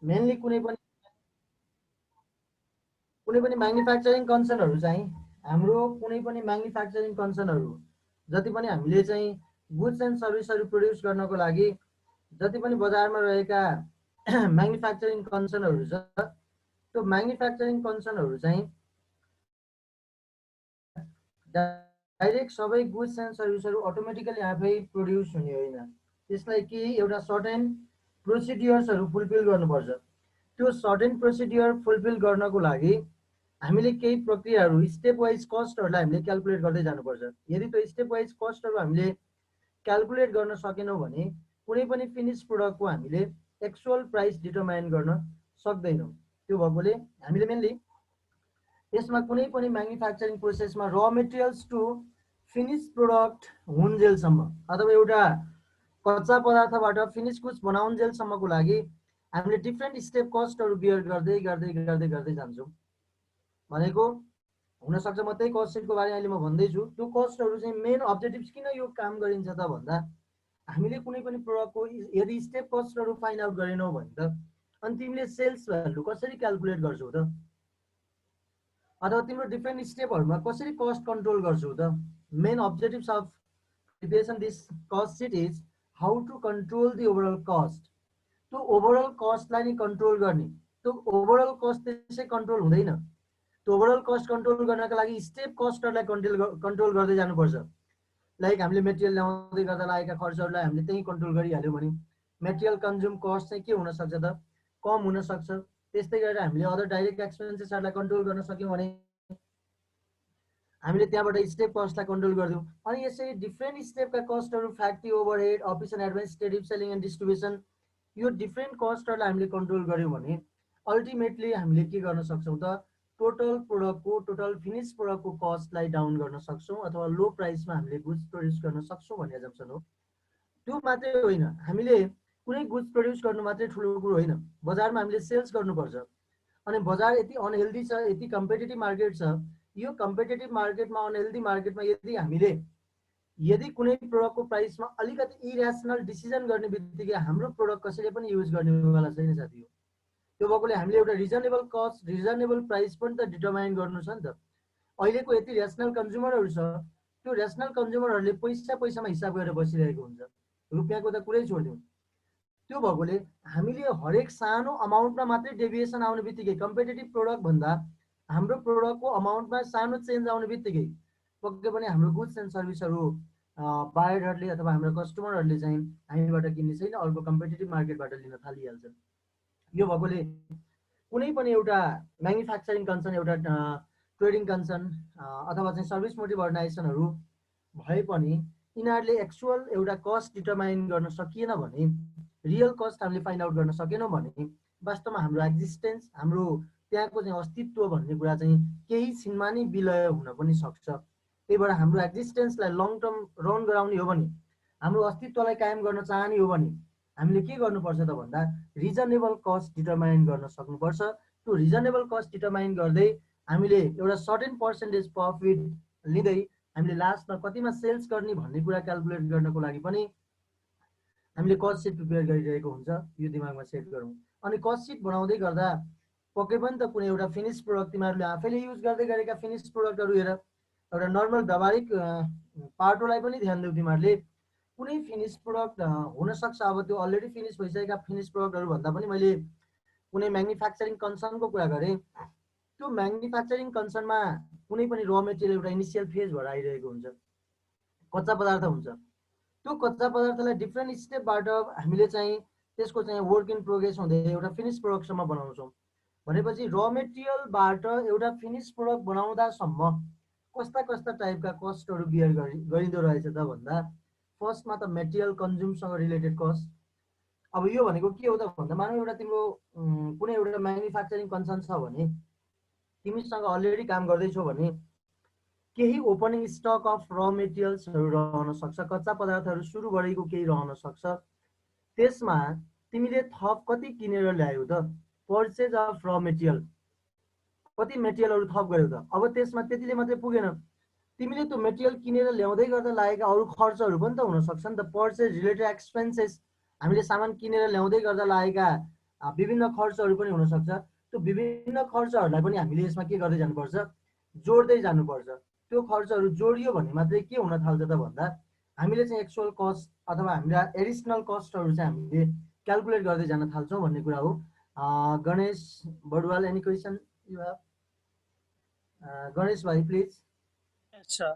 Mainly कुनै पनि manufacturing कन्सर्नहरू चाहिँ हाम्रो कुनै पनि म्यानुफ्याक्चरिङ कन्सर्नहरू जति पनि हामीले चाहिँ गुड्स एन्ड सर्भिसहरू प्रड्युस गर्नको लागि जति पनि बजारमा रहेका म्यानुफ्याक्चरिङ कन्सर्नहरू छ त्यो म्यानुफ्याक्चरिङ कन्सर्नहरू चाहिँ डाइरेक्ट सबै गुड्स एन्ड सर्भिसहरू अटोमेटिकली आफै प्रड्युस हुने होइन, त्यसलाई केही एउटा सर्टेन प्रोसिडियर्सहरू फुलफिल गर्नुपर्छ। त्यो सर्टेन प्रोसिडियर फुलफिल गर्नको लागि हामीले केही प्रक्रियाहरू स्टेप वाइज कस्टहरूलाई हामीले क्यालकुलेट गर्दै जानुपर्छ। यदि त्यो स्टेप वाइज कस्टहरू हामीले क्यालकुलेट गर्न सकेनौँ भने कुनै पनि फिनिस प्रोडक्टको हामीले एक्चुअल प्राइस डिटरमाइन गर्न सक्दैनौँ। त्यो भएकोले हामीले मेनली यसमा कुनै पनि म्यानुफ्याक्चरिङ प्रोसेसमा र मेटेरियल्स टु फिनिस प्रोडक्ट हुन्जेलसम्म अथवा एउटा कच्चा पदार्थबाट फिनिस गुड्स बनाउन्जेलसम्मको लागि हामीले डिफ्रेन्ट स्टेप कस्टहरू बियर गर्दै गर्दै गर्दै गर्दै जान्छौँ। भनेको हुनसक्छ म त्यही कस्ट सिटको बारेमा अहिले म भन्दैछु। त्यो कस्टहरू चाहिँ मेन अब्जेक्टिभ्स किन यो काम गरिन्छ त भन्दा हामीले कुनै पनि प्रोडक्टको यदि स्टेप कस्टहरू फाइन्ड आउट गरेनौ भने त अनि तिमीले सेल्स भ्यालु कसरी क्यालकुलेट गर्छौ त, अथवा तिम्रो डिफ्रेन्ट स्टेपहरूमा कसरी कस्ट कन्ट्रोल गर्छौ त। Main objectives of preparation this cost sheet is how to control the overall cost. त्यो ओभरअल कस्टलाई नि कन्ट्रोल गर्ने, त्यो ओभरअल कस्ट त्यसै कन्ट्रोल हुँदैन। त्यो ओभरअल कस्ट कन्ट्रोल गर्नका लागि स्टेप कस्टहरूलाई कन्ट्रोल गर्दै जानुपर्छ। लाइक हामीले मेटेरियल ल्याउँदै गर्दा लागेका खर्चहरूलाई हामीले त्यही कन्ट्रोल गरिहाल्यौँ भने मेटेरियल कन्ज्युम कस्ट चाहिँ के हुनसक्छ त, कम हुनसक्छ। त्यस्तै गरेर हामीले अदर डाइरेक्ट एक्सपेन्सेसहरूलाई कन्ट्रोल गर्न सक्यौँ भने हामीले त्यहाँबाट स्टेप कस्टलाई कन्ट्रोल गर्यौँ। अनि यसरी डिफ्रेन्ट स्टेपका कस्टहरू factory overhead, office and administrative, selling and distribution, यो डिफ्रेन्ट कस्टहरूलाई हामीले कन्ट्रोल गऱ्यौँ भने अल्टिमेटली हामीले के गर्न सक्छौँ त, टोटल प्रोडक्टको टोटल फिनिस प्रोडक्टको कस्टलाई डाउन गर्न सक्छौँ अथवा लो प्राइसमा हामीले गुड्स प्रड्युस गर्न सक्छौँ भन्ने एजम्सन हो। त्यो मात्रै होइन, हामीले कुनै गुड्स प्रड्युस गर्नु मात्रै ठुलो कुरो होइन, बजारमा हामीले सेल्स गर्नुपर्छ। अनि बजार यति अनहेल्दी छ, यति कम्पिटेटिभ मार्केट छ। यो कम्पिटेटिभ मार्केटमा, अनहेल्दी मार्केटमा यदि कुनै प्रोडक्टको प्राइसमा अलिकति इरेसनल डिसिजन गर्ने बित्तिकै हाम्रो प्रोडक्ट कसैले पनि युज गर्नेवाला छैन साथी हो। त्यो भएकोले हामीले एउटा रिजनेबल कस्ट, रिजनेबल प्राइस पनि त डिटरमाइन गर्नु छ नि त। अहिलेको यति रेसनल कन्ज्युमरहरू छ, त्यो रेसनल कन्ज्युमरहरूले पैसामा हिसाब गरेर बसिरहेको हुन्छ, रुपियाँको त कुरै छोडिदिउँ। त्यो भएकोले हामीले हरेक सानो अमाउन्टमा मात्रै डेभिएसन आउने बित्तिकै, कम्पिटेटिभ प्रोडक्ट भन्दा हाम्रो प्रोडक्टको अमाउन्टमा सानो चेन्ज आउने बित्तिकै पक्कै पनि हाम्रो गुड्स एन्ड सर्भिसहरू बायरहरूले अथवा हाम्रो कस्टमरहरूले चाहिँ हामीबाट किन्ने छैन, अर्को कम्पिटेटिभ मार्केटबाट लिन थालिहाल्छन्। यो भएकोले कुनै पनि एउटा म्यानुफ्याक्चरिङ कन्सर्न, एउटा ट्रेडिङ कन्सर्न अथवा चाहिँ सर्भिस मोटिभ अर्गनाइजेसनहरू भए पनि यिनीहरूले एक्चुअल एउटा कस्ट डिटरमाइन गर्न सकिएन भने, रियल कस्ट हामीले फाइन्ड आउट गर्न सकेनौँ भने वास्तवमा हाम्रो एक्जिस्टेन्स, हाम्रो त्यहाँको चाहिँ अस्तित्व भन्ने कुरा चाहिँ केही छिनमा नै विलय हुन पनि सक्छ। त्यही भएर हाम्रो एक्जिस्टेन्सलाई लङ टर्म रन गराउने हो भने, हाम्रो अस्तित्वलाई कायम गर्न चाहने हो भने हामीले के गर्नुपर्छ त भन्दा रिजनेबल कस्ट डिटरमाइन गर्न सक्नुपर्छ। त्यो रिजनेबल कस्ट डिटरमाइन गर्दै हामीले एउटा सर्टेन पर्सेन्टेज प्रफिट लिँदै हामीले लास्टमा कतिमा सेल्स गर्ने भन्ने कुरा क्यालकुलेट गर्नको लागि पनि हामीले कस्ट सिट प्रिपेयर गरिरहेको हुन्छ। यो दिमागमा सेट गरौँ। अनि कस्ट सिट बनाउँदै गर्दा पक्कै पनि त कुनै एउटा फिनिस प्रोडक्ट तिमीहरूले आफैले युज गर्दै गरेका फिनिस प्रोडक्टहरू हेर, एउटा नर्मल व्यावहारिक पाटोलाई पनि ध्यान देऊ। तिमीहरूले कुनै फिनिस प्रोडक्ट हुनसक्छ, अब त्यो अलरेडी फिनिस भइसकेका फिनिस प्रोडक्टहरू भन्दा पनि मैले कुनै म्यानुफ्याक्चरिङ कन्सर्नको कुरा गरेँ। त्यो म्यानुफ्याक्चरिङ कन्सर्नमा कुनै पनि र मेटेरियल एउटा इनिसियल फेज भएर आइरहेको हुन्छ, कच्चा पदार्थ हुन्छ। त्यो कच्चा पदार्थलाई डिफ्रेन्ट स्टेपबाट हामीले चाहिँ त्यसको चाहिँ वर्क इन प्रोग्रेस हुँदै एउटा फिनिस प्रोडक्टसम्म बनाउँछौँ। भनेपछि र मेटेरियलबाट एउटा फिनिस प्रोडक्ट बनाउँदासम्म कस्ता कस्ता टाइपका कस्टहरू बियर गरिँदो रहेछ त भन्दा फर्स्टमा त मेटेरियल कन्ज्युमसँग रिलेटेड कस्ट। अब यो भनेको के हो त भन्दा मानव एउटा तिम्रो कुनै एउटा म्यानुफ्याक्चरिङ कन्सर्न छ भने, तिमीसँग अलरेडी काम गर्दैछौ भने केही ओपनिङ स्टक अफ र मेटेरियल्सहरू रहन सक्छ, कच्चा पदार्थहरू सुरु गरेको केही रहन सक्छ। त्यसमा तिमीले थप कति किनेर ल्यायौ त, पर्चेज अफ र मेटेरियल कति मेटेरियलहरू थप गर्यौ त। अब त्यसमा त्यतिले मात्रै पुगेन, तिमीले त्यो मेटेरियल किनेर ल्याउँदै गर्दा लागेका अरू खर्चहरू पनि त हुनसक्छ नि त, पर्चेज रिलेटेड एक्सपेन्सेस। हामीले सामान किनेर ल्याउँदै गर्दा लागेका विभिन्न खर्चहरू पनि हुनसक्छ। त्यो विभिन्न खर्चहरूलाई पनि हामीले यसमा के गर्दै जानुपर्छ, जोड्दै जानुपर्छ। त्यो खर्चहरू जोडियो भने मात्रै के हुन थाल्छ त भन्दा हामीले चाहिँ एक्चुअल कस्ट अथवा हाम्रा एडिसनल कस्टहरू चाहिँ हामीले क्यालकुलेट गर्दै जान थाल्छौँ भन्ने कुरा हो। Ganesh Baduwal, any question you have? Ganesh भाइ प्लिज। अच्छा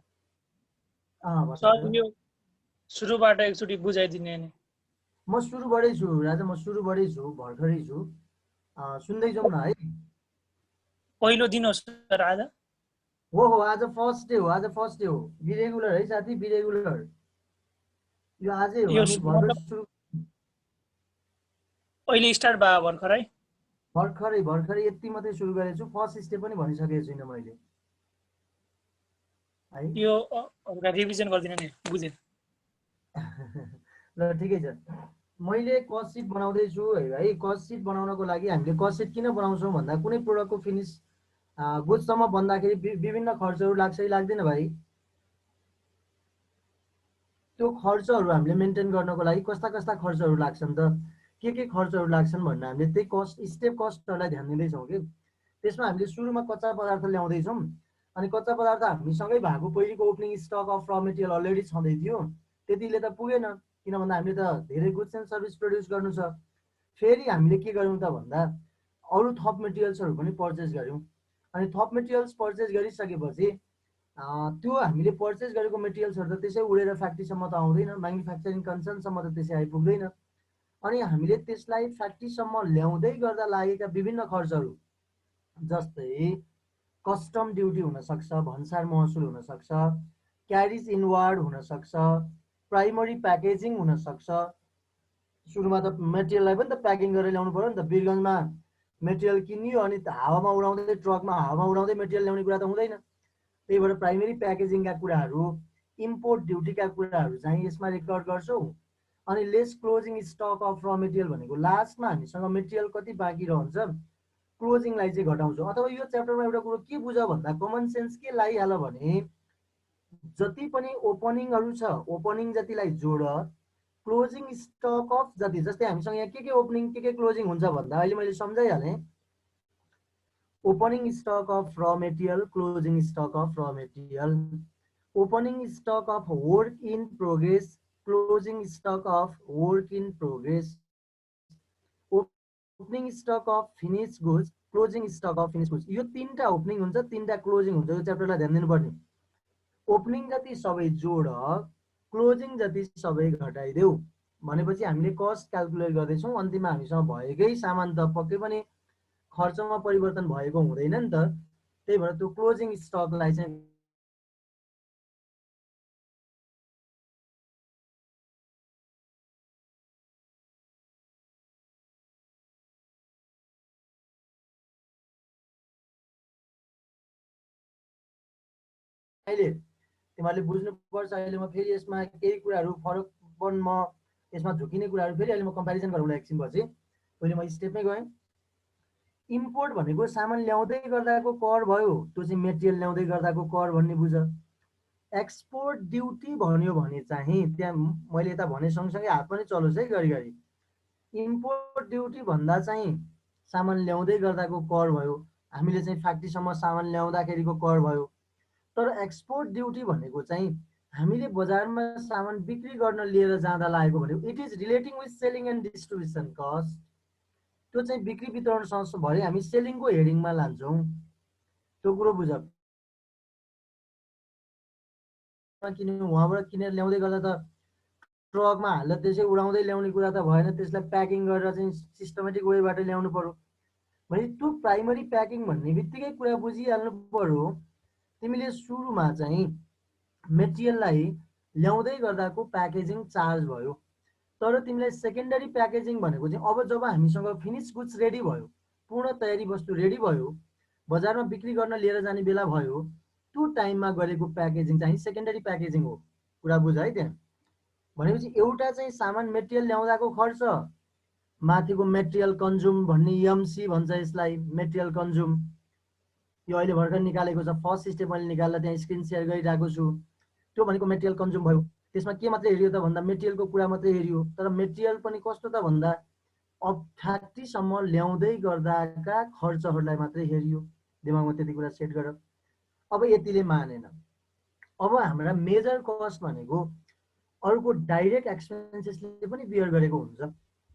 सर, भन्नु। यो सुरुबाट एकचोटि बुझाइदिने नि। म सुरुबाटै छु राजा, म सुरुबाटै छु, भर्खरै छु। सुन्दै जाउँ न है। पहिलो दिन हो सर आज? हो आज फर्स्ट डे हो, आज फर्स्ट डे हो। बिरेगुलर है साथी, बिरेगुलर। यो आजै हो, यो हामी भर्खर मतलब सुरु, अहिले स्टार्ट भयो भर्खरै? भर्खरै यति मात्रै सुरु गरेको छु, फर्स्ट स्टेप पनि भनिसकेको छुइनँ मैले है। यो रिभिजन गरिदिनु नि, बुझेँ। ल ठिकै छ। मैले कस्ट सिट बनाउँदैछु है। कस्ट सिट बनाउनको लागि हामीले कस्ट सिट किन बनाउँछौँ भन्दा कुनै प्रोडक्टको फिनिस गुड्ससम्म बन्दाखेरि विभिन्न खर्चहरू लाग्छ कि लाग्दैन भाइ? त्यो खर्चहरू हामीले मेन्टेन गर्नको लागि कस्ता कस्ता खर्चहरू लाग्छन् त, के खर्चहरू लाग्छन् भन्ने हामीले त्यही कस्ट स्टेप कस्टहरूलाई ध्यान दिँदैछौँ कि। त्यसमा हामीले सुरुमा कच्चा पदार्थ ल्याउँदैछौँ, अनि कच्चा पदार्थ हामीसँगै भएको पहिलेको opening stock of raw material already छँदै थियो, त्यतिले त पुगेन, किन भन्दा हामीले त धेरै गुड्स एन्ड सर्भिस प्रड्युस गर्नु छ। फेरि हामीले के गर्यौँ त भन्दा अरू थप मेटेरियल्सहरू पनि पर्चेस गऱ्यौँ। अनि थप मेटेरियल्स पर्चेस गरिसकेपछि त्यो हामीले पर्चेस गरेको मेटेरियल्सहरू त त्यसै उडेर फ्याक्ट्रीसम्म त आउँदैन, म्यानुफ्याक्चरिङ कन्सर्नसम्म त त्यसै आइपुग्दैन। अनि हामीले त्यसलाई फ्याक्ट्रीसम्म ल्याउँदै गर्दा लागेका विभिन्न खर्चहरू, जस्तै कस्टम ड्युटी हुनसक्छ, भन्सार महसुल हुनसक्छ, क्यारिज इनवार्ड हुनसक्छ, प्राइमरी प्याकेजिङ हुनसक्छ। सुरुमा त मेटेरियललाई पनि त प्याकिङ गरेर ल्याउनु पऱ्यो नि त। वीरगन्जमा मेटेरियल किनियो अनि हावामा उडाउँदै, ट्रकमा हावामा उडाउँदै मेटेरियल ल्याउने कुरा त हुँदैन। त्यही भएर प्राइमेरी प्याकेजिङका कुराहरू, इम्पोर्ट ड्युटीका कुराहरू चाहिँ यसमा रेकर्ड गर्छौँ। अनि lace closing stock of raw material भनेको लास्टमा हामीसँग मेटेरियल कति बाँकी रहन्छ क्लोजिङलाई चाहिँ घटाउँछौँ। अथवा यो च्याप्टरमा एउटा कुरो के बुझ भन्दा कमन सेन्स के लागिहाल्यो भने जति पनि ओपनिङहरू छ ओपनिङ जतिलाई जोड, क्लोजिङ स्टक अफ जति, जस्तै हामीसँग यहाँ के ओपनिङ के क्लोजिङ हुन्छ भन्दा अहिले मैले सम्झाइहालेँ। Opening stock of raw material, closing stock of raw material, opening stock of work in progress, closing stock of work in progress, opening stock of finish goods, closing stock of finish goods. यो तीनटा opening हुन्छ, तीनटा closing हुन्छ। यो च्याप्टरलाई ध्यान दिनुपर्ने। Opening जति सबै जोड, क्लोजिङ जति सबै घटाइदेऊ भनेपछि हामीले कस्ट क्यालकुलेट गर्दैछौँ। अन्तिममा हामीसँग भएकै सामान त पक्कै पनि खर्चमा परिवर्तन भएको हुँदैन नि त। त्यही भएर त्यो क्लोजिङ स्टकलाई चाहिँ अहिले तिमीहरूले बुझ्नुपर्छ। अहिले म फेरि यसमा केही कुराहरू फरक म यसमा झुकिने कुराहरू फेरि अहिले म कम्पेरिजन गरौँला एकछिनपछि। पहिले म स्टेपमै गएँ। इम्पोर्ट भनेको सामान ल्याउँदै गर्दाको कर भयो, त्यो चाहिँ मेटेरियल ल्याउँदै गर्दाको कर भन्ने बुझ। एक्सपोर्ट ड्युटी भन्यो भने चाहिँ त्यहाँ मैले यता भने सँगसँगै हात पनि चलोस् है घरिघरि। इम्पोर्ट ड्युटी भन्दा चाहिँ सामान ल्याउँदै गर्दाको कर भयो, हामीले चाहिँ फ्याक्ट्रीसम्म सामान ल्याउँदाखेरिको कर भयो। तर एक्सपोर्ट ड्युटी भनेको चाहिँ हामीले बजारमा सामान बिक्री गर्न लिएर जाँदा लागेको भनेको it is relating with selling and distribution cost. त्यो चाहिँ बिक्री वितरणसँग भरे हामी सेलिङको हेडिङमा लान्छौँ। त्यो कुरो बुझ। किन्नु उहाँबाट किनेर ल्याउँदै गर्दा त ट्रकमा हालेर त्यसै उडाउँदै ल्याउने कुरा त भएन, त्यसलाई प्याकिङ गरेर चाहिँ सिस्टमेटिक वेबाट ल्याउनु पर्यो। भने त्यो प्राइमरी प्याकिङ भन्ने बित्तिकै कुरा बुझिहाल्नु पर्यो। तिमीले सुरुमा चाहिँ मेटेरियललाई ल्याउँदै गर्दाको प्याकेजिङ चार्ज भयो, तर तिमीलाई सेकेन्डरी प्याकेजिङ भनेको चाहिँ अब जब हामीसँग फिनिस गुड्स रेडी भयो, पूर्ण तयारी वस्तु रेडी भयो, बजारमा बिक्री गर्न लिएर जाने बेला भयो, त्यो टाइममा गरेको प्याकेजिङ चाहिँ सेकेन्डरी प्याकेजिङ हो। कुरा बुझ है त्यहाँ। भनेपछि एउटा चाहिँ सामान मेटेरियल ल्याउँदाको खर्च, माथिको मेटेरियल कन्ज्युम भन्ने एमसी भन्छ यसलाई, मेटेरियल कन्ज्युम। यो अहिले भर्खर निकालेको छ, फर्स्ट स्टेप मैले निकालेर त्यहाँ स्क्रिन सेयर गरिरहेको छु। त्यो भनेको मेटेरियल कन्ज्युम भयो। त्यसमा के मात्रै हेरियो त भन्दा मेटेरियलको कुरा मात्रै हेरियो, तर मेटेरियल पनि कस्तो त भन्दा अब फ्याक्ट्रीसम्म ल्याउँदै गर्दाका खर्चहरूलाई मात्रै हेरियो। दिमागमा त्यति कुरा सेट गर। अब यतिले मानेन। अब हाम्रा मेजर कस्ट भनेको अर्को डाइरेक्ट एक्सपेन्सेसले पनि बियर गरेको हुन्छ।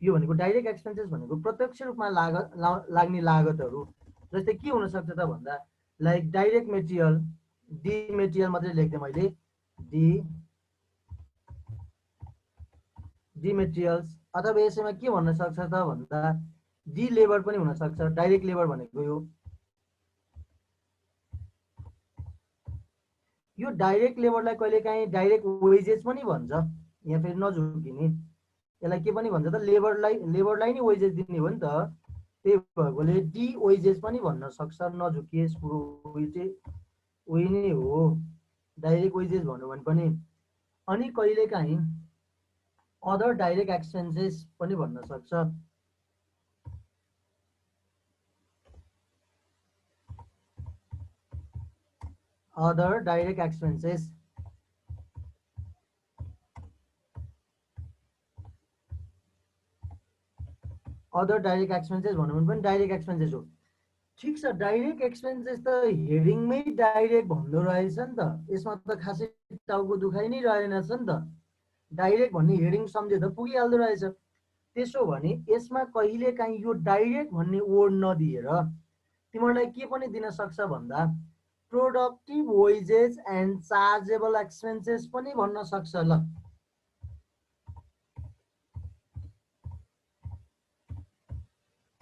यो भनेको डाइरेक्ट एक्सपेन्सेस भनेको प्रत्यक्ष रूपमा लाग्ने लागतहरू। जस्तै के हुनसक्छ त भन्दा like direct material, D material मात्रै लेख्थेँ मैले, डी मेटेरियल्स, अथवा यसैमा के भन्न सक्छ त भन्दा डी लेबर पनि हुन सक्छ। डाइरेक्ट लेबर भनेको यो डाइरेक्ट लेबरलाई कहिलेकाहीँ डाइरेक्ट वेजेस पनि भन्छ। यहाँ फेरि नझुकिने, यसलाई के पनि भन्छ त, लेबरलाई नि वेजेस दिने हो नि त। त्यही भएकोले डी वेजेस पनि भन्न सक्छ। नझुकिएस कुरो उही नै हो, डाइरेक्ट वेजेस भन्यो भने पनि। अनि कहिलेकाहीँ अदर डाइरेक्ट एक्सपेन्सेस पनि भन्न सक्छ। Other direct expenses, other direct expenses भन्यो भने पनि डाइरेक्ट एक्सपेन्सेस हो। ठिक छ, डाइरेक्ट एक्सपेन्सेस त हेडिङमै डाइरेक्ट भन्दो रहेछ नि त। यसमा त खासै टाउको दुखाइ नै रहेनछ नि त। डाइरेक्ट भन्ने हेडिङ सम्झे त पुगिहाल्दो रहेछ। त्यसो भने यसमा कहिलेकाहीँ यो डाइरेक्ट भन्ने वर्ड नदिएर तिमीहरूलाई के पनि दिन सक्छ भन्दा productive wages and chargeable expenses पनि भन्न सक्छ। ल,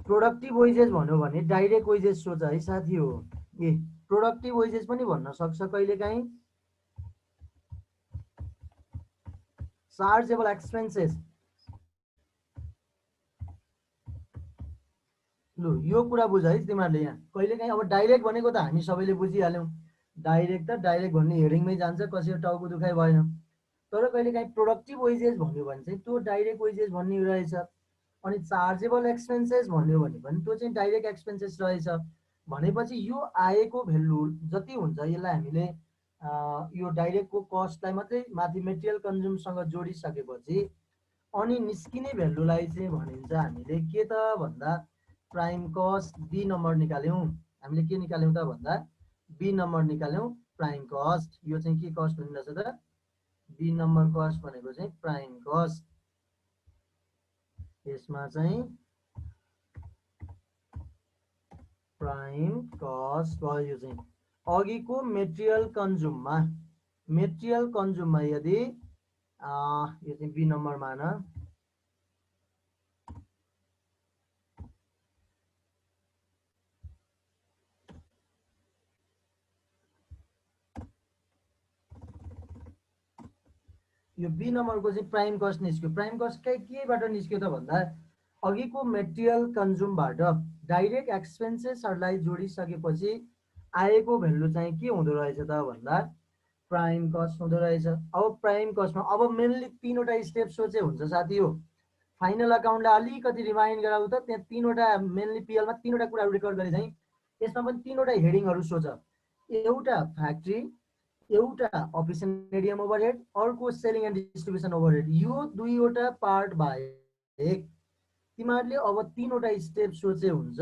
प्रोडक्टिभ वेजेस भन्यो भने डाइरेक्ट वेजेस सोच है साथी हो। ए प्रोडक्टिभ वेजेस पनि भन्न सक्छ कहिलेकाहीँ। चार्जेबल एक्सपेन्सेस, लु यो कुरा बुझ है तिमीहरूले। यहाँ कहिलेकाहीँ अब डाइरेक्ट भनेको त हामी सबैले बुझिहाल्यौँ। डाइरेक्ट त डाइरेक्ट भन्ने हेडिङमै जान्छ, कसैको टाउको दुखाइ भएन। तर कहिलेकाहीँ प्रोडक्टिभ वेजेस भन्यो भने चाहिँ त्यो डाइरेक्ट वेजेस भन्ने रहेछ। अनि चार्जेबल एक्सपेन्सेस भन्यो भने पनि त्यो चाहिँ डाइरेक्ट एक्सपेन्सेस रहेछ। भनेपछि यो आएको भेल्यु जति हुन्छ यसलाई हामीले यो डाइरेक्टको कस्टलाई मात्रै माथि मेटेरियल कन्ज्युमसँग जोडिसकेपछि अनि निस्किने भेल्युलाई चाहिँ भनिन्छ हामीले के त भन्दा प्राइम कस्ट। बी नम्बर निकाल्यौँ हामीले, के निकाल्यौँ त भन्दा बी नम्बर निकाल्यौँ, प्राइम कस्ट। यो चाहिँ के कस्ट हुने रहेछ त, बी नम्बर कस्ट भनेको चाहिँ प्राइम कस्ट। यसमा चाहिँ प्राइम कस्ट भयो। यो चाहिँ अघिको मेटेरियल कन्ज्युममा यदि यो चाहिँ बी नम्बर मान, यो बी नम्बरको चाहिँ प्राइम कस्ट निस्क्यो। प्राइम कस्ट केबाट निस्क्यो त भन्दा अघिको मेटेरियल कन्ज्युमबाट डाइरेक्ट एक्सपेन्सेसहरूलाई जोडिसकेपछि आएको भेल्यु चाहिँ के हुँदो रहेछ त भन्दा प्राइम कस्ट हुँदो रहेछ। अब प्राइम कस्टमा अब मेनली 3वटा स्टेप सोचे हुन्छ साथी हो। फाइनल अकाउन्टलाई अलिकति रिमाइन्ड गराउ त, त्यहाँ 3वटा मेनली पिएलमा 3वटा कुराहरू रेकर्ड गरे चाहिँ यसमा पनि 3वटा हेडिङहरू सोच। एउटा फ्याक्ट्री, एउटा अफिस एन्ड एडिएम ओभरहेड, अर्को सेलिङ एन्ड डिस्ट्रिब्युसन ओभरहेड। यो 2वटा पार्ट बाहेक तिमीहरूले अब 3वटा स्टेप सोचे हुन्छ।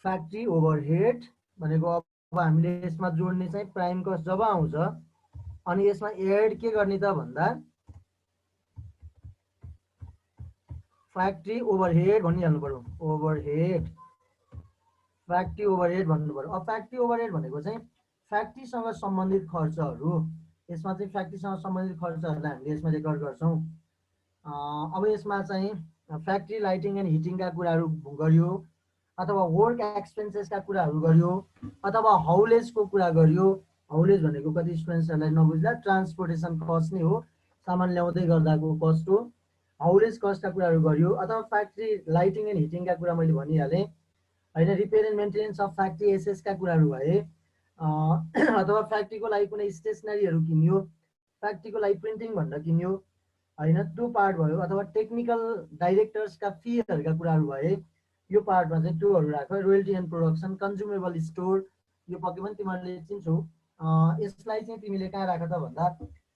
फ्याक्ट्री ओभरहेड भनेको अब हामीले यसमा जोड्ने चाहिँ प्राइम कस्ट जब आउँछ अनि यसमा एड के गर्ने त भन्दा फ्याक्ट्री ओभरहेड भनिहाल्नु पर्यो। ओभरहेड, फ्याक्ट्री ओभरहेड भन्नु पर्यो। अब फ्याक्ट्री ओभरहेड भनेको चाहिँ फ्याक्ट्रीसँग सम्बन्धित खर्चहरू। यसमा चाहिँ फ्याक्ट्रीसँग सम्बन्धित खर्चहरूलाई हामीले यसमा रेकर्ड गर्छौँ। अब यसमा चाहिँ फ्याक्ट्री लाइटिङ एन्ड हिटिङका कुराहरू गरियो, अथवा वर्क एक्सपेन्सेसका कुराहरू गरियो, अथवा हाउलेजको कुरा गरियो। हाउलेज भनेको कति स्टुडेन्ट्सहरूलाई नबुझ्दा ट्रान्सपोर्टेसन कस्ट नै हो, सामान ल्याउँदै गर्दाको कस्ट हो। हाउलेज कस्टका कुराहरू गरियो, अथवा फ्याक्ट्री लाइटिङ एन्ड हिटिङका कुरा मैले भनिहालेँ होइन। Repair and maintenance of factory एसएसका कुराहरू भए, अथवा फ्याक्ट्रीको लागि कुनै स्टेसनरीहरू किन्यो, फ्याक्ट्रीको लागि प्रिन्टिङ भनेर किन्यो होइन, त्यो पार्ट भयो। अथवा टेक्निकल डाइरेक्टर्सका फीहरूका कुराहरू भए, यो पार्टमा चाहिँ त्योहरू राख। Royalty and production, consumable store, यो पक्कै पनि तिमीहरूले चिन्छौ। यसलाई चाहिँ तिमीले कहाँ राख त भन्दा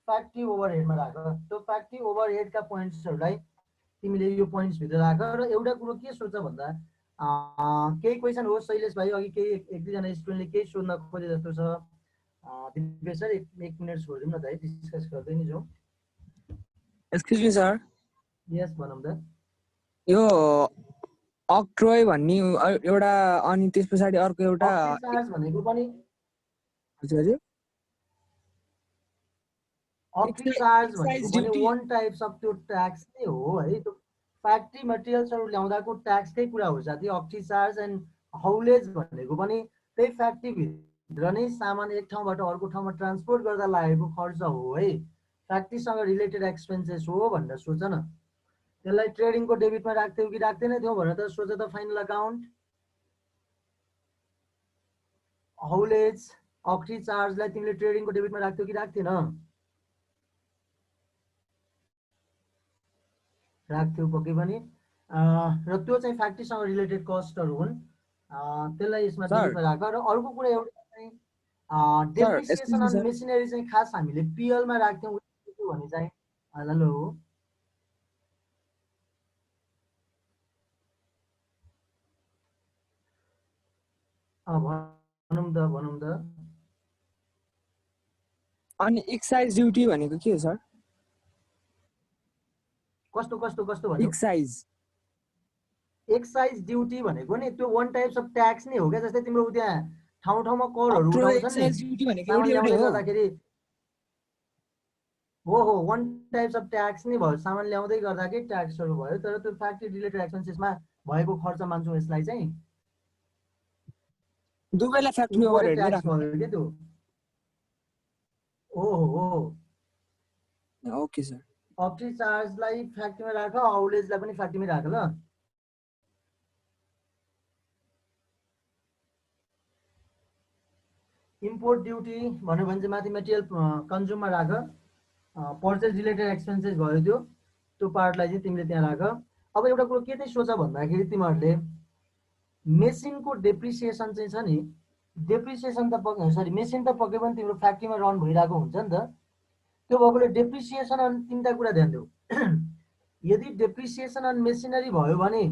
फ्याक्ट्री ओभरहेडमा राख। त्यो फ्याक्ट्री ओभरहेडका पोइन्ट्सहरूलाई तिमीले यो पोइन्ट्स भित्र राख। र एउटा कुरो के सोच भन्दा केही क्वेसन हो शैलेश भाइ, अघि केही एक दुईजना स्टुडेन्टले केही सोध्न खोजे जस्तो छ। दिपेश सर एक मिनट छोडिदिउँ न त है, डिस्कस गर्दै नि जाउँ। एक्सक्युज मी सर, यस भनौँ त। यो अक्ट्रोय भन्ने एउटा अनि त्यस पछाडि अर्को एउटा चार्ज भनेको पनि हजुर हजुर अक्ट्री चार्ज भनेको एक्साइज पनि ड्युटी। वान टाइप्स अफ त्यो ट्याक्स नै हो है। त्यो फ्याक्ट्री मटेरियल्सहरू ल्याउँदाको ट्याक्सकै कुरा हो साथी। अक्ट्री चार्ज एन्ड हाउलेज भनेको पनि त्यही फ्याक्ट्रीभित्र नै सामान एक ठाउँबाट अर्को ठाउँमा ट्रान्सपोर्ट गर्दा लागेको खर्च हो है। फ्याक्ट्रीसँग रिलेटेड एक्सपेन्सेस हो भनेर सोच न। त्यसलाई ट्रेडिङको डेबिटमा राख्थ्यौ कि राख्दैन थियौ भनेर त सोच त। फाइनल अकाउन्ट, हाउलेज, अक्ट्री चार्जलाई तिमीले ट्रेडिङको डेबिटमा राख्थ्यौ कि राख्थेन? राख्थ्यौ पक्कै पनि। र त्यो चाहिँ फ्याक्ट्रीसँग रिलेटेड कस्टहरू हुन्, त्यसलाई यसमा डेबिटमा राख। र अर्को कुरा एउटा चाहिँ डेप्रिसिएसन अन मेसिनरी चाहिँ खास हामीले पिएलमा राख्थ्यौँ भने चाहिँ हेलो भनौँ त। अनि एक्साइज ड्युटी भनेको के हो सर? कस्तो कस्तो कस्तो भन्यो? एक्साइज ड्युटी भनेको नि त्यो वान टाइप्स अफ ट्याक्स नै हो क्या। जस्तै तिम्रो त्यहाँ ठाउँ ठाउँमा करहरू उठाउँछन् नि सामान ल्याउँदै गर्दाखेरि। हो वान टाइप्स अफ ट्याक्स नै भयो, सामान ल्याउँदै गर्दाखेरि ट्याक्सहरू भयो। तर त्यो फ्याक्ट्री रिलेटेड एक्सपेन्सेसमा भएको खर्च मान्छौँ यसलाई चाहिँ दुवैलाई फ्याक्ट्री ओभरहेड नै राख्नु भयो के त्यो। हो ओके सर। अक्ट्री चार्जलाई फ्याक्ट्रीमा राख, हाउलेजलाई पनि फ्याक्ट्रीमै राख ल। इम्पोर्ट ड्युटी भन्यो भने चाहिँ माथि मेटेरियल कन्ज्युममा राख। पर्चेज रिलेटेड एक्सपेन्सेस भयो त्यो पार्टलाई चाहिँ तिमीले त्यहाँ राख। अब एउटा कुरो के चाहिँ सोच भन्दाखेरि तिमीहरूले मेसिनको डेप्रिसिएसन चाहिँ छ नि, डेप्रिसिएसन त सरी मेसिन त पक्कै पनि तिम्रो फ्याक्ट्रीमा रन भइरहेको हुन्छ नि त। त्यो भएकोले डेप्रिसिएसन अन तिनवटा कुरा ध्यान देऊ। यदि डेप्रिसिएसन अन मेसिनरी भयो भने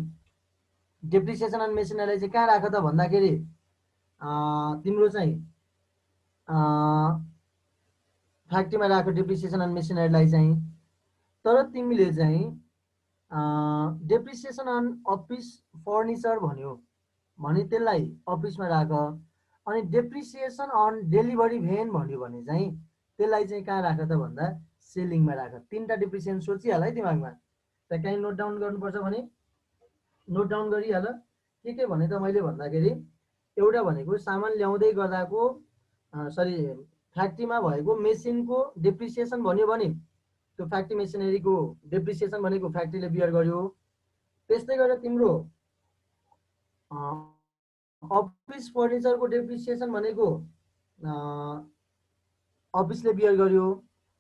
डेप्रिसिएसन अन मेसिनरी चाहिँ कहाँ राख त भन्दाखेरि तिम्रो चाहिँ फ्याक्ट्रीमा राख डेप्रिसिएसन अन मेसिनरीलाई चाहिँ। तर तिमीले चाहिँ डेप्रिसिएसन अन अफिस फर्निचर भन्यो भने त्यसलाई अफिसमा राख। अनि डेप्रिसिएसन अन डेलिभरी भ्यान भन्यो भने चाहिँ त्यसलाई चाहिँ कहाँ राख त भन्दा सेलिङमा राख। तिनवटा डेप्रिसिएसन सोचिहाल है दिमागमा। त कहीँ नोट डाउन गर्नुपर्छ भने नोट डाउन गरिहाल। के भने त मैले भन्दाखेरि एउटा भनेको सामान ल्याउँदै गर्दाको सरी फ्याक्ट्रीमा भएको मेसिनको डेप्रिसिएसन भन्यो भने त्यो फ्याक्ट्री मेसिनरीको डेप्रिसिएसन भनेको फ्याक्ट्रीले बियर गर्यो। त्यस्तै गरेर तिम्रो अफिस फर्निचरको डेप्रिसिएसन भनेको अफिसले बियर गर्यो।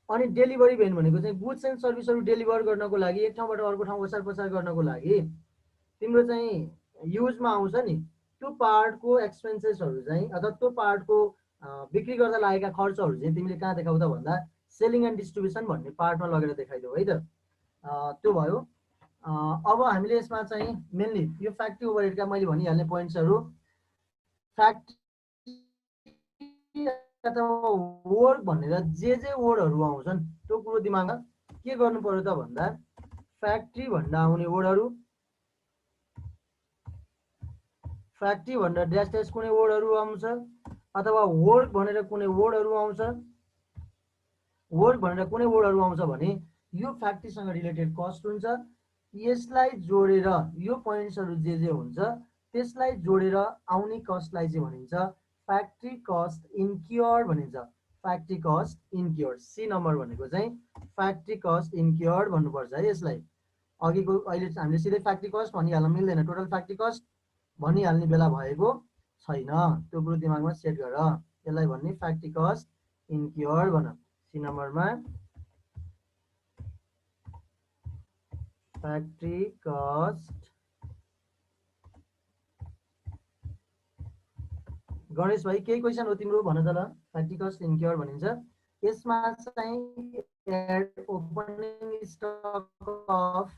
अनि डेलिभरी भ्यान भनेको चाहिँ गुड्स एन्ड सर्भिसहरू डेलिभर गर्नको लागि एक ठाउँबाट अर्को ठाउँ ओसार पसार गर्नको लागि तिम्रो चाहिँ युजमा आउँछ नि त्यो पार्टको एक्सपेन्सेसहरू चाहिँ अथवा त्यो पार्टको बिक्री गर्दा लागेका खर्चहरू चाहिँ तिमीले कहाँ देखाउ त भन्दा सेलिङ एन्ड डिस्ट्रिब्युसन भन्ने पार्टमा लगेर देखाइदेऊ है त। त्यो भयो। अब हामीले यसमा चाहिँ मेनली यो फ्याक्ट्री ओभरहेडका मैले भनिहाल्ने पोइन्ट्सहरू फ्याक्ट्री अथवा वर्क भनेर जे वर्डहरू आउँछन् त्यो कुरो दिमागमा के गर्नु पर्यो त भन्दा फ्याक्ट्री भन्दा आउने वर्डहरू, फ्याक्ट्री भनेर ड्यास ड्यास कुनै वर्डहरू आउँछ अथवा वर्क भनेर कुनै वर्डहरू आउँछ, वर्क भनेर कुनै वर्डहरू आउँछ भने यो फ्याक्ट्रीसँग रिलेटेड कस्ट हुन्छ। यसलाई जोडेर यो पोइन्ट्सहरू जे हुन्छ त्यसलाई जोडेर आउने कस्टलाई चाहिँ भनिन्छ फ्याक्ट्री कस्ट इन्क्योर्ड भनिन्छ। फ्याक्ट्री कस्ट इन्क्योर्ड सी नम्बर भनेको चाहिँ फ्याक्ट्री कस्ट इन्क्योर्ड भन्नुपर्छ है। यसलाई अघिको अहिले हामीले सिधै फ्याक्ट्री कस्ट भनिहाल्न मिल्दैन, टोटल फ्याक्ट्री कस्ट भनिहाल्ने बेला भएको छैन। त्यो कुरो दिमागमा सेट गर। यसलाई भन्ने फ्याक्ट्री कस्ट इन्क्योर्ड भन। सी नम्बरमा फ्याक्ट्री कस्ट। गणेश भाइ केही क्वेसन हो तिम्रो भन त ल। फ्याक्ट्री कस्ट इन्क्योर्ड भनिन्छ। यसमा चाहिँ opening stock of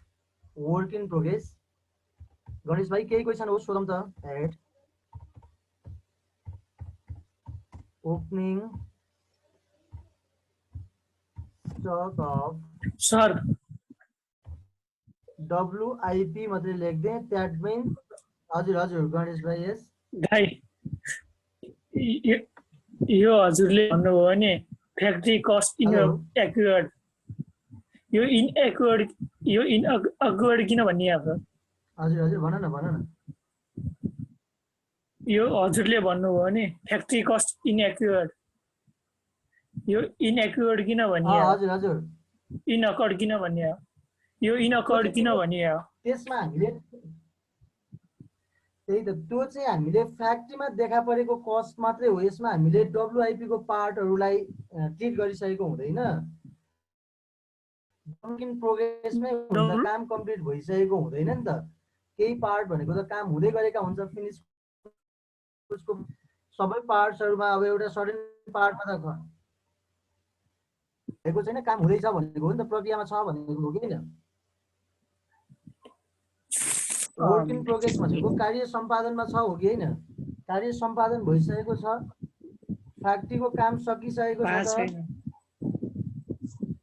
work in progress. Ganesh भाइ केही क्वेसन हो सोधौँ त। Add opening stock of sir WIP मात्रै लेख्दै द्याट मिन्स। हजुर हजुर गणेश भाइ यस। भाइ यो हजुरले भन्नुभयो भने factory cost in hello accurate, यो इन अक्युरेट किन भनिएको? हजुर हजुर भन न यो हजुरले भन्नुभयो भने फ्याक्ट्री कस्ट इनएक्युरेट, यो इनएक्युरेट किन भनिएको? हजुर हजुर इनअकर्ड किन भनिएको? यो इनअकर्ड किन भनिएको? त्यसमा हामीले त्यही त त्यो चाहिँ हामीले फ्याक्ट्रीमा देखा परेको कस्ट मात्रै हो। यसमा हामीले WIP को पार्टहरूलाई ट्रिट गरिसकेको हुँदैन। वर्क इन प्रोग्रेसमै हुन्छ, काम कम्प्लिट भइसकेको हुँदैन नि त। केही पार्ट भनेको त काम हुँदै गरेका हुन्छ फिनिस, उसको सबै पार्ट्सहरुमा अब एउटा सर्टेन पार्टमा त भएको छैन, काम हुँदैछ भनेको हो नि त, प्रक्रियामा छ भनेको हो कि हैन। वर्क इन प्रोग्रेस भनेको कार्य सम्पादनमा छ हो कि हैन? कार्य सम्पादन भइसकेको छ, फ्याक्ट्रीको काम सकिसकेको छ त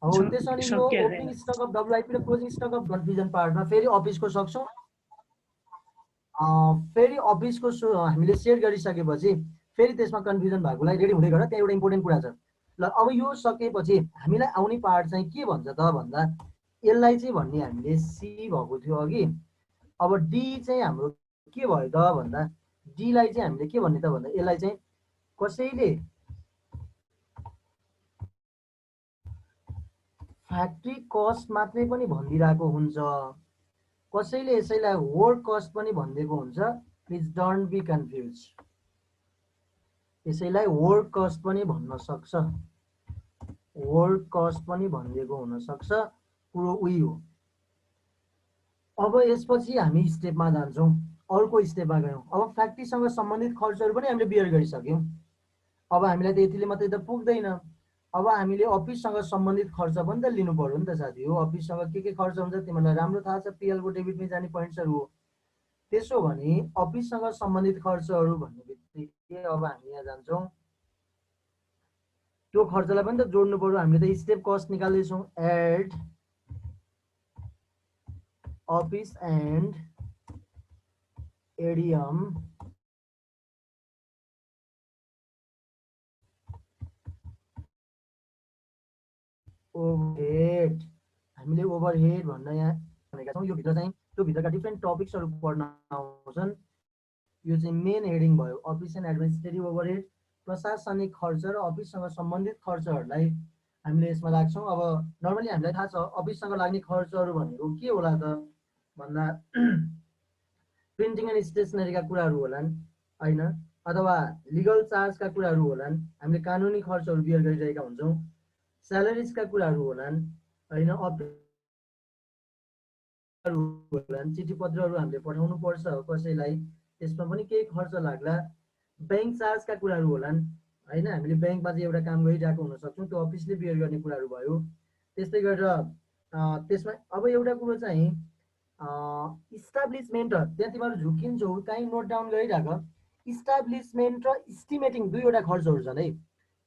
हो। त्यसैले यो ओपनिङ स्टक अफ WIP र क्लोजिङ स्टक अफ कन्फ्युजन पार्टमा फेरि अफिसको सक्छौँ। फेरि अफिसको हामीले सेट गरिसकेपछि फेरि त्यसमा कन्फ्युजन भएकोलाई रेडी हुँदै गर। त्यहाँ एउटा इम्पोर्टेन्ट कुरा छ। ल अब यो सकेपछि हामीलाई आउने पार्ट चाहिँ के भन्छ त भन्दा, यसलाई चाहिँ भन्ने हामीले सी भएको थियो अघि। अब डी चाहिँ हाम्रो के भयो त भन्दा, डी लाई चाहिँ हामीले के भन्ने त भन्दा, यसलाई चाहिँ कसैले फ्याक्ट्री कस्ट मात्रै पनि भनिदिरहेको हुन्छ, कसैले यसैलाई वर्क कस्ट पनि भनिदिएको हुन्छ। Please don't be confuse. यसैलाई वर्क कस्ट पनि भन्न सक्छ, वर्क कस्ट पनि भनिदिएको हुन सक्छ, कुरो उही हो। अब यसपछि हामी स्टेपमा जान्छौँ, अर्को स्टेपमा गयौँ। अब फ्याक्ट्रीसँग सम्बन्धित खर्चहरू पनि हामीले बियर गरिसक्यौँ। अब हामीलाई त यतिले मात्रै त पुग्दैन, अब हामीले अफिससँग सम्बन्धित खर्च पनि त लिनु पर्यो नि त साथी हो। अफिससँग के खर्च हुन्छ तिमीलाई राम्रो थाहा छ, PL को डेबिटमै जाने पोइन्ट्सहरू हो। त्यसो भने अफिससँग सम्बन्धित खर्चहरू भन्ने बित्तिकै अब हामी यहाँ जान्छौँ, त्यो खर्चलाई पनि त जोड्नु पर्यो। हामीले त स्टेप कस्ट निकाल्दैछौँ। Add office and admin overhead. हामीले ओभरहेड भन्न यहाँ भनेका छौँ। यो भित्र चाहिँ त्यो भित्रका डिफ्रेन्ट टपिक्सहरू पढ्न आउँछन्। यो चाहिँ मेन हेडिङ भयो, अफिस एन्ड एडमिनिस्ट्रेटिभ ओभरहेड। प्रशासनिक खर्च र अफिससँग सम्बन्धित खर्चहरूलाई हामीले यसमा राख्छौँ। अब नर्मली हामीलाई थाहा छ अफिससँग लाग्ने खर्चहरू भनेको के होला त भन्दा, प्रिन्टिङ एन्ड स्टेसनरीका कुराहरू होलान् हैन, अथवा लिगल चार्जका कुराहरू होलान्। हामीले कानुनी खर्चहरू बियर गरिरहेका हुन्छौँ। स्यालेरिजका कुराहरू होलान् हैन, चिठी पत्रहरू हामीले पठाउनु पर्छ कसैलाई, त्यसमा पनि केही खर्च लाग्ला। ब्याङ्क चार्जका कुराहरू होलान् हैन, हामीले ब्याङ्कमा चाहिँ एउटा काम गरिरहेको हुन सक्छौँ, त्यो अफिसले बियर गर्ने कुराहरू भयो। त्यस्तै गरेर त्यसमा अब एउटा कुरो चाहिँ इस्टाब्लिसमेन्ट, त्यहाँ तिमीहरू झुकिन्छौ काहीँ नोट डाउन गरिराख। इस्टाब्लिसमेन्ट र इस्टिमेटिङ दुईवटा खर्चहरू छन् है।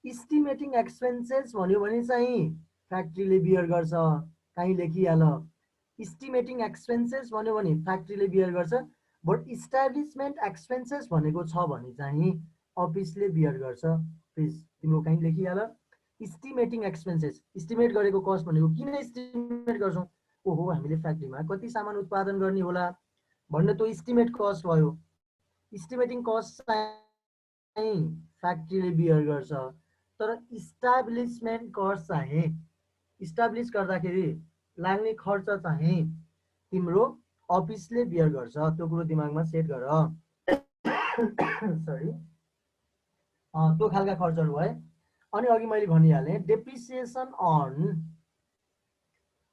इस्टिमेटिङ एक्सपेन्सेस भन्यो भने चाहिँ फ्याक्ट्रीले बियर गर्छ, काहीँ लेखिहाल। इस्टिमेटिङ एक्सपेन्सेस भन्यो भने फ्याक्ट्रीले बियर गर्छ, बट इस्टाब्लिसमेन्ट एक्सपेन्सेस भनेको छ भने चाहिँ अफिसले बियर गर्छ। प्लिज तिम्रो काहीँ लेखिहाल। इस्टिमेटिङ एक्सपेन्सेस, इस्टिमेट गरेको कस्ट भनेको किन इस्टिमेट गर्छौँ? ओहो हामीले फ्याक्ट्रीमा कति सामान उत्पादन गर्ने होला भन्ने त्यो इस्टिमेट कस्ट भयो। इस्टिमेटिङ कस्ट चाहिँ फ्याक्ट्रीले बियर गर्छ, तर इस्टाब्लिसमेन्ट कस्ट चाहिँ इस्टाब्लिस गर्दाखेरि लाग्ने खर्च चाहिँ तिम्रो अफिसले बियर गर्छ। त्यो कुरो दिमागमा सेट गर। सरी, त्यो खालका खर्चहरू भए। अनि अघि मैले भनिहालेँ डेप्रिसिएसन अन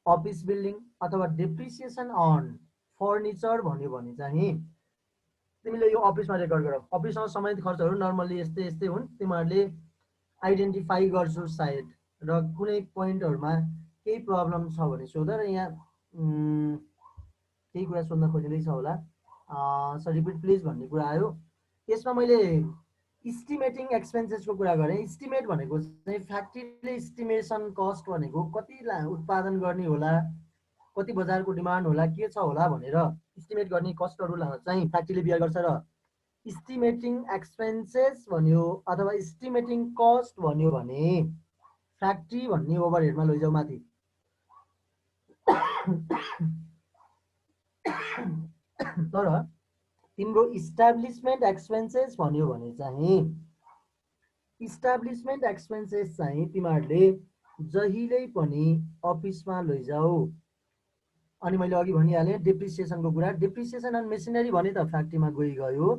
अफिस बिल्डिङ अथवा डेप्रिसिएसन अन फर्निचर भन्यो भने चाहिँ तिमीले यो अफिसमा रेकर्ड गर। अफिससँग सम्बन्धित खर्चहरू नर्मल्ली यस्तै यस्तै हुन्, तिमीहरूले आइडेन्टिफाई गर्छौ सायद, र कुनै पोइन्टहरूमा केही प्रब्लम छ भने सोध। र यहाँ केही कुरा सोध्न खोजिँदैछ होला। सर रिपिट प्लिज भन्ने कुरा आयो। यसमा मैले इस्टिमेटिङ एक्सपेन्सेसको कुरा गरेँ। इस्टिमेट भनेको चाहिँ फ्याक्ट्रीले इस्टिमेसन कस्ट भनेको कति उत्पादन गर्ने होला, कति बजारको डिमान्ड होला, के छ होला भनेर इस्टिमेट गर्ने कस्टहरूलाई चाहिँ फ्याक्ट्रीले बियर गर्छ। र इस्टिमेटिङ एक्सपेन्सेस भन्यो अथवा इस्टिमेटिङ कस्ट भन्यो भने फ्याक्ट्री भन्ने ओभरहेडमा लैजाऊ माथि। तर तिम्रो इस्टाब्लिसमेन्ट एक्सपेन्सेस भन्यो भने चाहिँ इस्टाब्लिसमेन्ट एक्सपेन्सेस चाहिँ तिमीहरूले जहिले पनि अफिसमा लैजाऊ। अनि मैले अघि भनिहालेँ डेप्रिसिएसनको कुरा। डेप्रिसिएसन अन मेसिनरी भने त फ्याक्ट्रीमा गयो,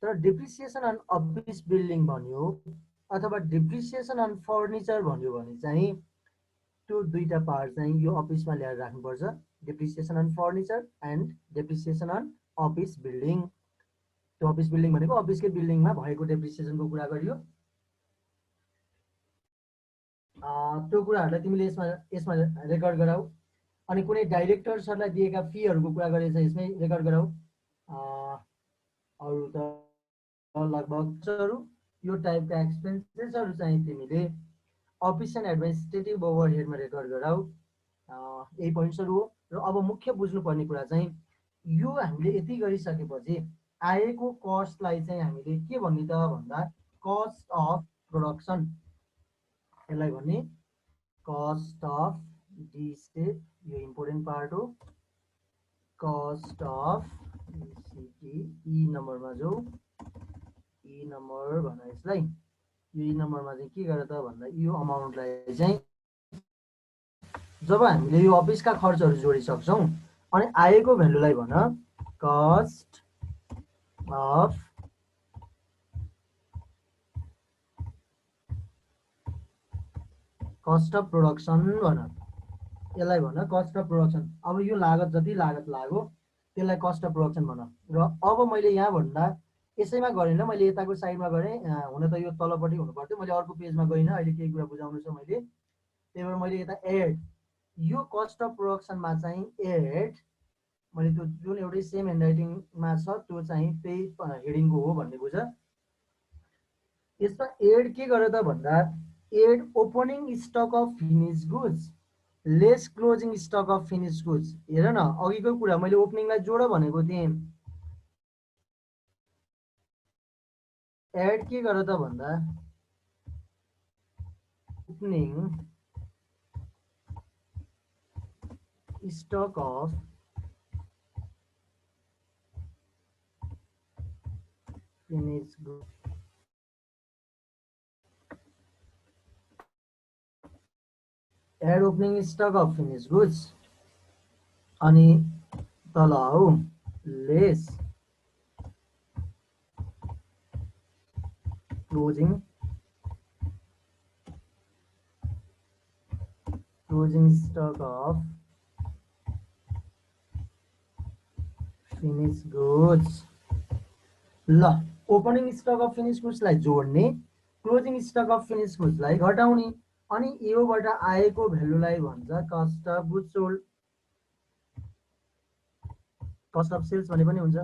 तर डेप्रिसिएसन अन अफिस बिल्डिङ भन्यो अथवा डेप्रिसिएसन अन फर्निचर भन्यो भने चाहिँ त्यो दुईटा पार्ट चाहिँ यो अफिसमा ल्याएर राख्नुपर्छ। Depreciation on furniture and depreciation on office building. त्यो अफिस बिल्डिङ भनेको अफिसकै बिल्डिङमा भएको डेप्रिसिएसनको कुरा गरियो। त्यो कुराहरूलाई तिमीले यसमा रेकर्ड गराऊ। अनि कुनै डाइरेक्टर्सहरूलाई दिएका फीहरूको कुरा गरेछ यसमै रेकर्ड गराऊ। अरू त लगभग यो टाइपका एक्सपेन्सेसहरू चाहिँ तिमीले अफिस एन्ड एडमिनिस्ट्रेटिभ ओभरहेडमा रेकर्ड गराऊ। यही पोइन्ट्सहरू हो। र अब मुख्य बुझ्नुपर्ने कुरा चाहिँ यो हामीले यति गरिसकेपछि आएको कस्टलाई चाहिँ हामीले के भन्ने त भन्दा कस्ट अफ प्रोडक्सन। यसलाई भन्ने कस्ट अफ डी स्टेट, यो इम्पोर्टेन्ट पार्ट हो। कस्ट अफ ई नम्बरमा जाऊ। ई नम्बर भन यसलाई। यो ई नम्बरमा चाहिँ के गरेर त भन्दा यो अमाउन्टलाई चाहिँ जब हामीले यो अफिसका खर्चहरू जोडिसक्छौँ अनि आएको भ्यालुलाई भन कस्ट अफ प्रोडक्सन भन। यसलाई भन कस्ट अफ प्रोडक्सन। अब यो लागत जति लागत लाग्यो त्यसलाई कस्ट अफ प्रोडक्सन भन। र अब मैले यहाँ भन्दा यसैमा गरेँ ल, मैले यताको साइडमा गरेँ। हुन त यो तलपट्टि हुनु पर्थ्यो, मैले अर्को पेजमा गइनँ। अहिले केही कुरा बुझाउनु छ मैले, त्यही भएर मैले यता एड यो कस्ट अफ प्रोडक्सनमा चाहिँ एड मैले त्यो जुन एउटै सेम ह्यान्डराइटिङमा छ त्यो चाहिँ त्यही हेडिङको हो भन्ने बुझ। यसमा एड के गर्यो त भन्दा add opening stock of finish goods less closing stock of finish goods. हेर न अघिको कुरा मैले ओपनिङलाई जोड भनेको थिएँ। एड के गर्यो त भन्दा opening stock of finish goods. Add opening stock of finish goods अनि तल आऊ less closing stock of finish goods. ल ओपनिङ स्टक अफ फिनिश गुड्सलाई जोड्ने, क्लोजिङ स्टक अफ फिनिश गुड्सलाई घटाउने, अनि योबाट आएको भ्यालुलाई भन्छ cost of goods sold. Cost of sales भने पनि हुन्छ।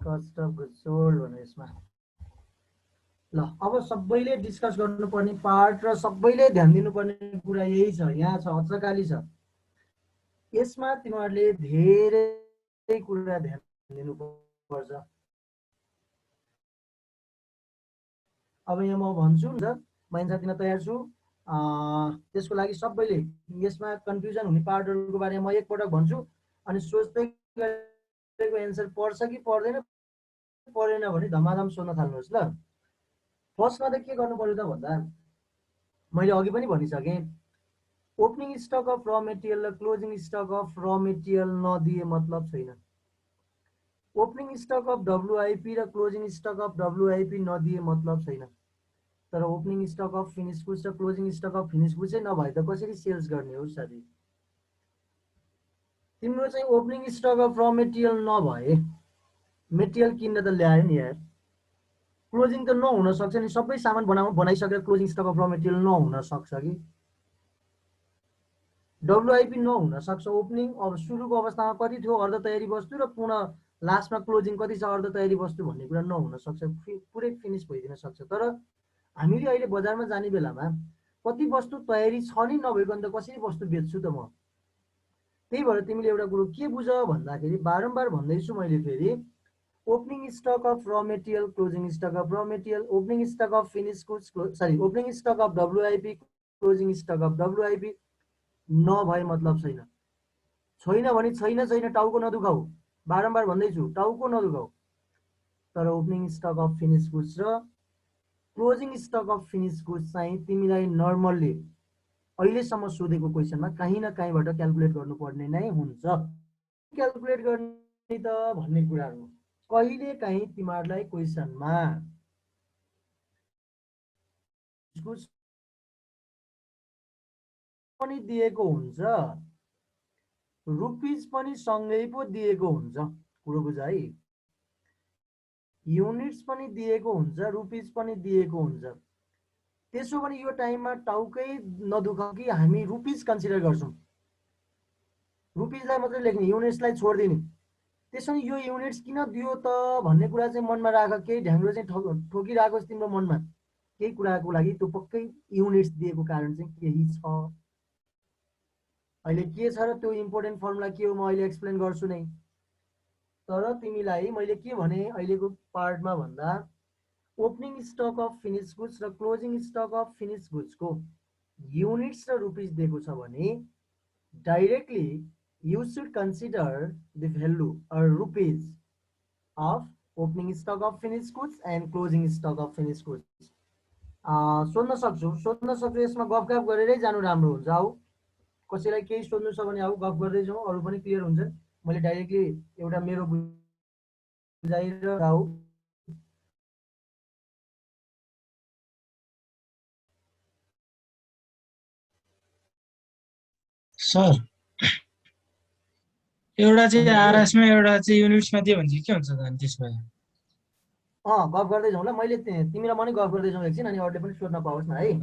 कस्ट अफ गुड्स सोल्ड भने यसमा। ल अब सबैले डिस्कस गर्नुपर्ने पार्ट र सबैले ध्यान दिनुपर्ने कुरा यही छ। यहाँ छ अचकाली छ। यसमा तिमीहरूले धेरै कुरा ध्यान दिनुपर्छ। अब यहाँ म भन्छु नि त, म एन्सर दिन तयार छु। त्यसको लागि सबैले यसमा कन्फ्युजन हुने पार्टहरूको बारेमा म एकपटक भन्छु अनि सोच्दै गरेको एन्सर पर्छ कि पर्दैन, परेन भने धमाधम सोध्न थाल्नुहोस् ल। फर्स्टमा त के गर्नु पर्यो त भन्दा मैले अघि पनि भनिसकेँ, opening stock of raw material र closing stock of raw material नदिए मतलब छैन। ओपनिङ स्टक अफ डब्लुआइपी र क्लोजिङ स्टक अफ डब्लुआइपी नदिए मतलब छैन। तर opening stock of finish goods र closing stock of finish goods नभए त कसरी सेल्स गर्ने हो साथी? तिम्रो चाहिँ opening stock of raw material नभए मेटेरियल किन्न त ल्यायो नि यार, क्लोजिङ त नहुन सक्छ नि, सबै सामान बनाइसकेर closing stock of raw material नहुन सक्छ कि, डब्लुआइपी नहुन सक्छ। ओपनिङ अब सुरुको अवस्थामा कति थियो अर्ध तयारी वस्तु र पुनः लास्टमा क्लोजिङ कति छ अर्ध तयारी वस्तु भन्ने कुरा नहुन सक्छ, पुरै फिनिस भइदिन सक्छ। तर हामीले अहिले बजारमा जाने बेलामा कति वस्तु तयारी छ नि नभएको अन्त कसरी वस्तु बेच्छु त म। त्यही भएर तिमीले एउटा कुरो के बुझ भन्दाखेरि बारम्बार भन्दैछु मैले फेरि, opening stock of raw material, closing stock of raw material, opening stock of finish goods, opening stock of WIP, closing stock of WIP नभए मतलब छैन। छैन भने छैन छैन, टाउको नदुखाऊ, बारम्बार भन्दैछु टाउको नदुखाऊ। तर opening stock of finish goods र closing stock of finish goods चाहिँ तिमीलाई नर्मल्ली अहिलेसम्म सोधेको क्वेसनमा कहीँ न कहीँबाट क्यालकुलेट गर्नुपर्ने नै हुन्छ। क्यालकुलेट गर्ने त भन्ने कुरा हो, कहिले काहीँ तिमीहरूलाई क्वेसनमा पनि दिएको हुन्छ, रुपिज पनि सँगै पो दिएको हुन्छ, कुरो बुझ है, युनिट्स पनि दिएको हुन्छ, रुपिज पनि दिएको हुन्छ। त्यसो भने यो टाइममा टाउकै नदुखाऊ कि हामी रुपिज कन्सिडर गर्छौँ, रुपिजलाई मात्रै लेख्ने, युनिट्सलाई छोडिदिने। त्यसो भने यो युनिट्स किन दियो त भन्ने कुरा चाहिँ मनमा राख, केही ढ्याङ्ग्रो चाहिँ ठोकिरहेको छ तिम्रो मनमा केही कुराको लागि, त्यो पक्कै युनिट्स दिएको कारण चाहिँ केही छ। अहिले के छ र त्यो इम्पोर्टेन्ट फर्मुला के हो म अहिले एक्सप्लेन गर्छु नै। तर तिमीलाई मैले के भने अहिलेको पार्टमा भन्दा, opening stock of finish goods र क्लोजिङ स्टक अफ फिनिस गुड्सको युनिट्स र रुपिज दिएको छ भने directly you should consider the value or rupees of opening stock of finished goods and closing stock of finished goods. सोध्न सक्छु यसमा गफ गरेरै जानु राम्रो हुन्छ। आऊ कसैलाई केही सोध्नु छ भने आऊ गफ गर्दै जाउँ, अरू पनि क्लियर हुन्छ। मैले डाइरेक्टली एउटा मेरो बुझाइ आऊ। सर एउटा चाहिँ आरएसमा एउटा चाहिँ युनिट्समा दियो भने चाहिँ के हुन्छ त अनि त्यसमा? गफ गर्दै जाउँ ल, मैले तिमीलाई पनि गफ गर्दै जाउँ एकछिन, अनि अरूले पनि सोध्न पाओस् न है।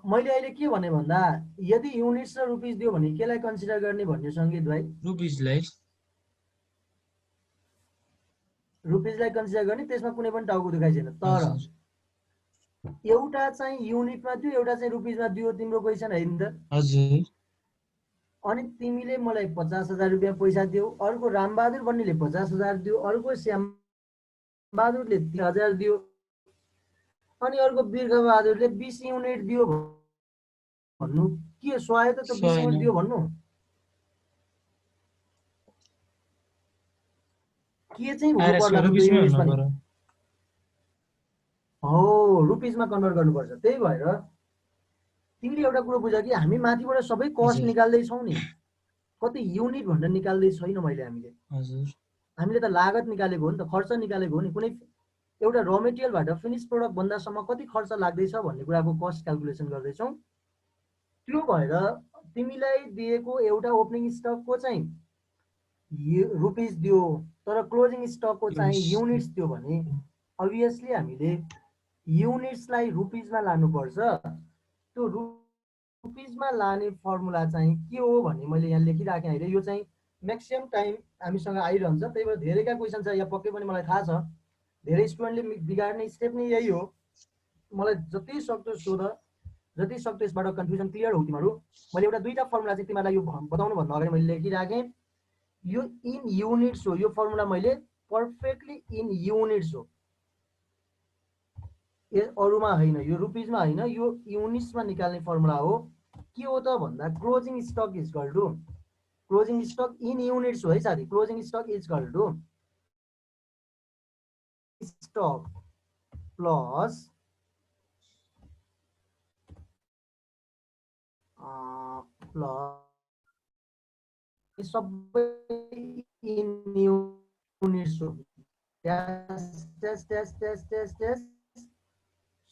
मैले अहिले के भने भन्दा, यदि युनिट्स र रुपिज दियो भने केलाई कन्सिडर गर्ने भन्ने सङ्गीत भाइ? रुपिजलाई कन्सिडर गर्ने, त्यसमा कुनै पनि टाउको दुखाइ छैन। तर एउटा चाहिँ युनिटमा दियो एउटा चाहिँ रुपिजमा दियो, तिम्रो क्वेसन है नि त? हजुर। अनि तिमीले मलाई 50,000 रुपियाँ पैसा दियो, अर्को रामबहादुर भन्नेले 50,000 दियो, अर्को श्यामबहादुरले 30,000 दियो, अनि अर्को बिर्खबहादुरले 20 युनिट दियो भन्नु के स्वायो त? त्यो 20 युनिट दियो भन्नु के चाहिँ हुनु पर्ला? हो, रुपिजमा कन्भर्ट गर्नुपर्छ। त्यही भएर तिमीले एउटा कुरो बुझ कि हामी माथिबाट सबै कस्ट निकाल्दैछौँ नि, कति युनिट भनेर निकाल्दै छैन मैले। हामीले त लागत निकालेको हो नि त, खर्च निकालेको हो नि। कुनै एउटा र मेटेरियलबाट फिनिस प्रोडक्ट बन्दासम्म कति खर्च लाग्दैछ भन्ने कुराको कस्ट क्यालकुलेसन गर्दैछौँ। त्यो भएर तिमीलाई दिएको एउटा ओपनिङ स्टकको चाहिँ रुपिज दियो, तर क्लोजिङ स्टकको चाहिँ युनिट्स दियो भने अभियसली हामीले युनिट्सलाई रुपिजमा लानुपर्छ। त्यो रुपिजमा लाने फर्मुला चाहिँ के हो भन्ने मैले यहाँ लेखिराखेँ अहिले। यो चाहिँ म्याक्सिमम टाइम हामीसँग आइरहन्छ, त्यही भएर धेरैका क्वेसन छ यहाँ, पक्कै पनि मलाई थाहा छ धेरै स्टुडेन्टले बिगार्ने स्टेप नै यही हो। मलाई जति सक्दो सोध, जति सक्दो यसबाट कन्फ्युजन क्लियर हो तिमीहरू। मैले एउटा दुईवटा फर्मुला चाहिँ तिमीहरूलाई यो बताउनु भन्दा अगाडि मैले लेखिराखेँ। यो इन युनिट्स हो, यो फर्मुला मैले पर्फेक्टली इन युनिट्स हो, अरूमा होइन, यो रुपिजमा होइन, यो युनिट्समा निकाल्ने फर्मुला हो। के हो त भन्दा, closing stock is equal to, closing stock in units हो है साथी, closing stock is equal to stock plus सबै इन युनिट्स हो,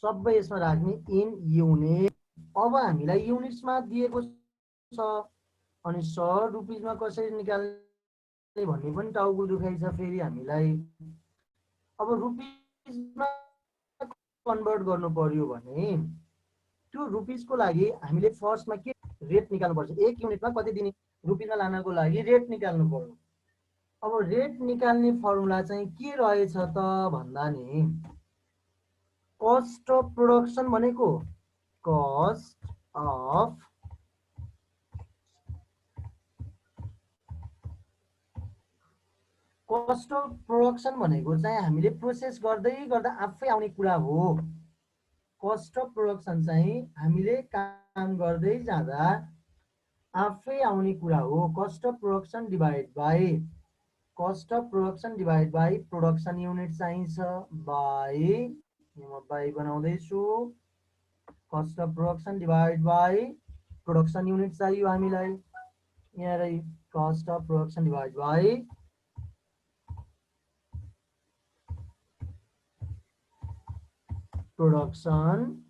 सबै यसमा राख्ने इन युनिट। अब हामीलाई युनिट्समा दिएको छ अनि 100 रुपिसमा कसरी निकाल्ने भन्ने पनि टाउको दुखाइ छ फेरि हामीलाई। अब रुपिसमा कन्भर्ट गर्नु पर्यो भने त्यो रुपिसको लागि हामीले फर्स्टमा के रेट निकाल्नु पर्छ, 1 युनिटमा कति दिने रुपिसमा लानको लागि रेट निकाल्नु पर्यो। अब रेट निकाल्ने फर्मुला चाहिँ के रहेछ त भन्दा नि कस्ट अफ प्रोडक्सन भनेको कस्ट अफ प्रोडक्सन भनेको चाहिँ हामीले प्रोसेस गर्दै गर्दा आफै आउने कुरा हो। कस्ट अफ प्रोडक्सन चाहिँ हामीले काम गर्दै जाँदा आफै आउने कुरा हो। Cost of production divide by production unit चाहिन्छ बाई बनाउँदैछु। Cost of production divide by production unit चाहियो हामीलाई। यहाँ रह्यो cost of production divide by production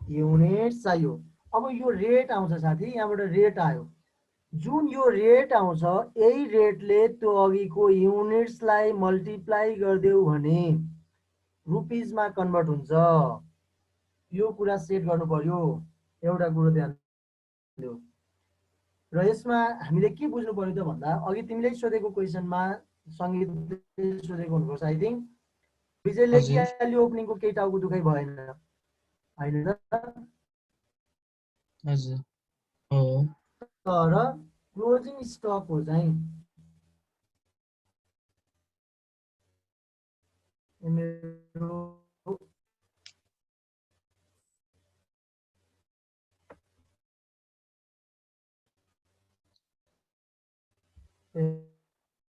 unit चाहियो। अब यो रेट आउँछ साथी, यहाँबाट रेट आयो। जुन यो रेट आउँछ यही रेटले त्यो अघिको युनिट्सलाई मल्टिप्लाई गरिदेऊ भने रुपिसमा कन्भर्ट हुन्छ। यो कुरा सेट गर्नु पर्यो। एउटा कुरो ध्यान दिऊ। र यसमा हामीले के बुझ्नु पर्यो त भन्दा अघि तिमीले सोधेको क्वेशनमा संगीतले सोधेको हुनुपर्छ आई थिंक। विजय लेखिहाल्यो ओपनिङको केही टाउको दुखाइ भएन हैन त? हजुर हो। तर क्लोजिङ स्टक हो चाहिँ मेरो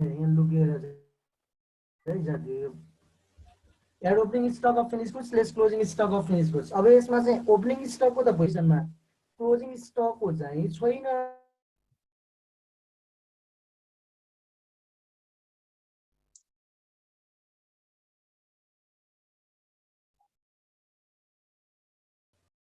यहाँ लुकेर चाहिँ जादियो। यार opening stock of finish goods less closing stock of finish goods. अब यसमा चाहिँ ओपनिङ स्टकको त पोजिसनमा क्लोजिङ स्टकको चाहिँ छैन